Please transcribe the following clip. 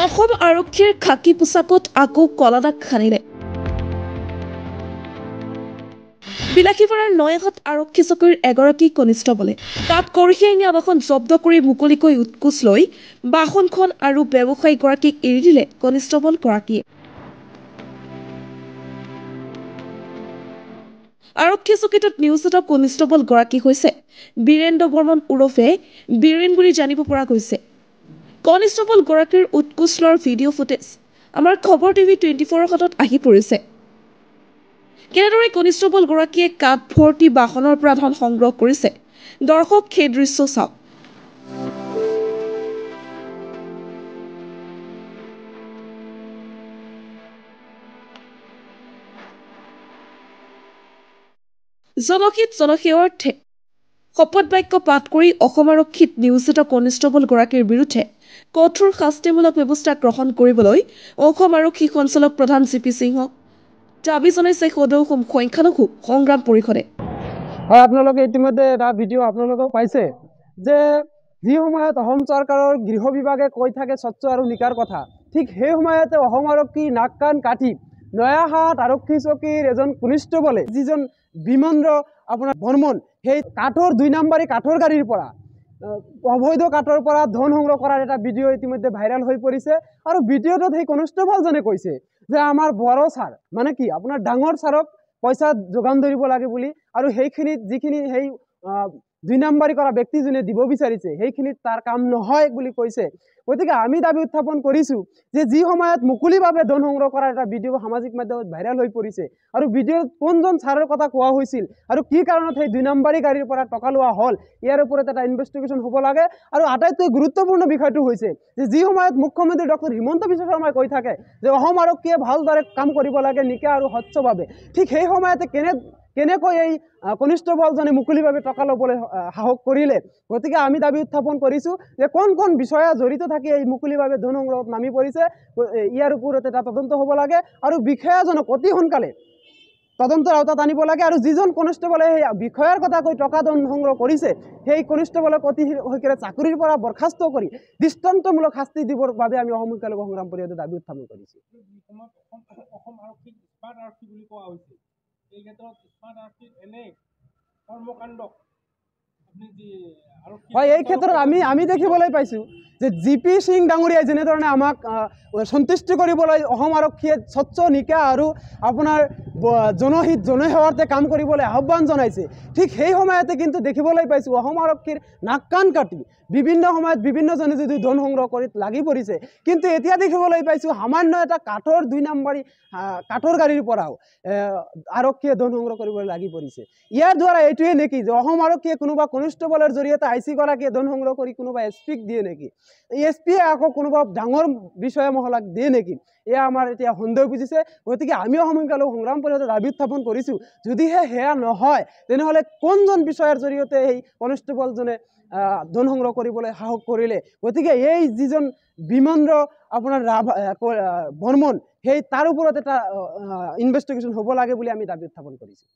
অসম আৰক্ষীৰ খাকী পোছাকত আকৌ কলাদাগ সানিলে। বিলাসীপাৰাৰ নয়াঘাট আৰক্ষী চকীৰ এগৰাকী কনিষ্টবলে তাত কঢ়িয়াই নিয়া বাহন জব্দ কৰি মুকলিকৈ উৎকোচ লৈ বাহনখন আৰু ব্যৱসায়ীগৰাকীক এৰি দিলে কনিষ্টবলগৰাকীয়ে। আৰক্ষী চকীটোত নিয়োজিত কনিষ্টবলগৰাকী হৈছে বীৰেন্দ্ৰ বৰ্মন ওৰফে বীৰেন বুলি জানিব পৰা গৈছে। কনিষ্টবলগৰাকীৰ উৎকোচ লোৱাৰ ভিডিঅ' ফুটেজ আমাৰ খবৰ টিভি 24ৰ হাতত আহি পৰিছে। কেনেদৰে কনিষ্টবলগৰাকীয়ে কাপ ভৰ্তি বাহনৰ পৰা ধন সংগ্ৰহ কৰিছে, দৰ্শক সেই দৃশ্য চাওক। জনহিত জনসেৱাৰ্থে শপত বাক্য পাঠ কৰি অসম আৰক্ষীত নিয়োজিত কনিষ্টবলগৰাকীৰ বিৰুদ্ধে কঠোৰ শাস্তিমূলক ব্যৱস্থা গ্ৰহণ কৰিবলৈ অসম আৰক্ষী সঞ্চালক প্ৰধান জি.পি. সিংহক দাবী জনাইছে সদৌ অসম সংখ্যালঘু সংগ্ৰাম পৰিষদে। হয়, আপোনালোকে ইতিমধ্যে এটা ভিডিঅ' আপোনালোকেও পাইছে যে যি সময়ত অসম চৰকাৰৰ গৃহ বিভাগে কৈ থাকে স্বচ্ছ আৰু নিকাৰ কথা, ঠিক সেই সময়তে অসম আৰক্ষী নাক কাণ কাটি নয়াঘাট আৰক্ষী চকীৰ এজন কনিষ্টবলে যিজন বিমন্দ্ৰ আপোনাৰ বৰ্মন সেই কাঠৰ 2 নম্বৰী কাঠৰ গাড়ীৰ পৰা অবৈধ কাঠৰ পৰা ধন সংগ্ৰহ কৰাৰ এটা ভিডিঅ' ইতিমধ্যে ভাইৰাল হৈ পৰিছে। আৰু ভিডিঅ'টোত সেই কনিষ্টবলজনে কৈছে যে আমাৰ বড় ছাৰ মানে কি আপোনাৰ ডাঙৰ ছাৰক পইচা যোগান ধৰিব লাগে বুলি, আৰু সেইখিনিত যিখিনি সেই 2 নম্বৰী কৰা ব্যক্তিজনে দিব বিচাৰিছে সেইখিনিত তাৰ কাম নহয় বুলি কৈছে। গতিকে আমি দাবী উত্থাপন কৰিছোঁ যে যি সময়ত মুকলিভাৱে ধন সংগ্ৰহ কৰাৰ এটা ভিডিঅ' সামাজিক মাধ্যমত ভাইৰাল হৈ পৰিছে, আৰু ভিডিঅ'ত কোনজন ছাৰৰ কথা কোৱা হৈছিল আৰু কি কাৰণত সেই 2 নম্বৰী গাড়ীৰ পৰা টকা লোৱা হ'ল, ইয়াৰ ওপৰত এটা ইনভেষ্টিগেশ্যন হ'ব লাগে। আৰু আটাইতকৈ গুৰুত্বপূৰ্ণ বিষয়টো হৈছে যে যি সময়ত মুখ্যমন্ত্ৰী ডক্টৰ হিমন্ত বিশ্ব শৰ্মাই কৈ থাকে যে অসম আৰক্ষীয়ে ভালদৰে কাম কৰিব লাগে নিকা আৰু স্বচ্ছভাৱে, ঠিক সেই সময়তে কেনেকৈ এই কনিষ্টবলজনে মুকলিভাৱে টকা ল'বলৈ সাহস কৰিলে। গতিকে আমি দাবী উত্থাপন কৰিছোঁ যে কোন বিষয়া জড়িত থাকি এই মুকলিভাৱে ধন সংগ্ৰহত নামি পৰিছে, ইয়াৰ ওপৰত এটা তদন্ত হ'ব লাগে আৰু বিষয়াজনক অতি সোনকালে তদন্তৰ আওতাত আনিব লাগে। আৰু যিজন কনিষ্টবলে সেই বিষয়াৰ কথা কৈ টকা ধন সংগ্ৰহ কৰিছে সেই কনিষ্টবলক অতি শীঘ্ৰে চাকৰিৰ পৰা বৰখাস্ত কৰি দৃষ্টান্তমূলক শাস্তি দিবৰ বাবে আমি অসম সংখ্যালঘু সংগ্ৰাম পৰিষদে দাবী উত্থাপন কৰিছোঁ। অসম আৰক্ষীক স্মাৰ্ট আৰক্ষী বুলি কোৱা হৈছে। এই ক্ষেত্ৰত স্মাৰ্ট আৰক্ষীৰ এনে কৰ্মকাণ্ডক হয়, এই ক্ষেত্ৰত আমি দেখিবলৈ পাইছোঁ যে জি.পি. সিং ডাঙৰীয়াই যেনেধৰণে আমাক সন্তুষ্টি কৰিবলৈ অসম আৰক্ষীয়ে স্বচ্ছ নিকা আৰু আপোনাৰ জনহিত জনসেৱাৰ্থে কাম কৰিবলৈ আহ্বান জনাইছে, ঠিক সেই সময়তে কিন্তু দেখিবলৈ পাইছোঁ অসম আৰক্ষীৰ নাক কাণ কাটি বিভিন্ন সময়ত বিভিন্নজনে যদি ধন সংগ্ৰহ কৰি লাগি পৰিছে। কিন্তু এতিয়া দেখিবলৈ পাইছোঁ সামান্য এটা কাঠৰ 2 নম্বৰী কাঠৰ গাড়ীৰ পৰাও আৰক্ষীয়ে ধন সংগ্ৰহ কৰিবলৈ লাগি পৰিছে। ইয়াৰ দ্বাৰা এইটোৱে নেকি যে অসম আৰক্ষীয়ে কোনোবা কনিষ্টবলৰ জৰিয়তে আই.চি. গৰাকীয়ে ধন সংগ্ৰহ কৰি কোনোবা এছ.পি.ক দিয়ে নেকি, এছ.পি.য়ে আকৌ কোনোবা ডাঙৰ বিষয়া মহলাক দিয়ে নেকি, এয়া আমাৰ এতিয়া সন্দেহ বুজিছে। গতিকে আমি অসম সংখ্যালঘু সংগ্ৰাম পৰিষদে দাবী উত্থাপন কৰিছোঁ যদিহে সেয়া নহয় তেনেহ'লে কোনজন বিষয়াৰ জৰিয়তে এই কনিষ্টবলজনে ধন সংগ্ৰহ কৰিবলৈ সাহস কৰিলে। গতিকে এই যিজন বিমন্দ্ৰ আপোনাৰ বৰ্মন সেই তাৰ ওপৰত এটা ইনভেষ্টিগেশ্যন হ'ব লাগে বুলি আমি দাবী উত্থাপন কৰিছোঁ।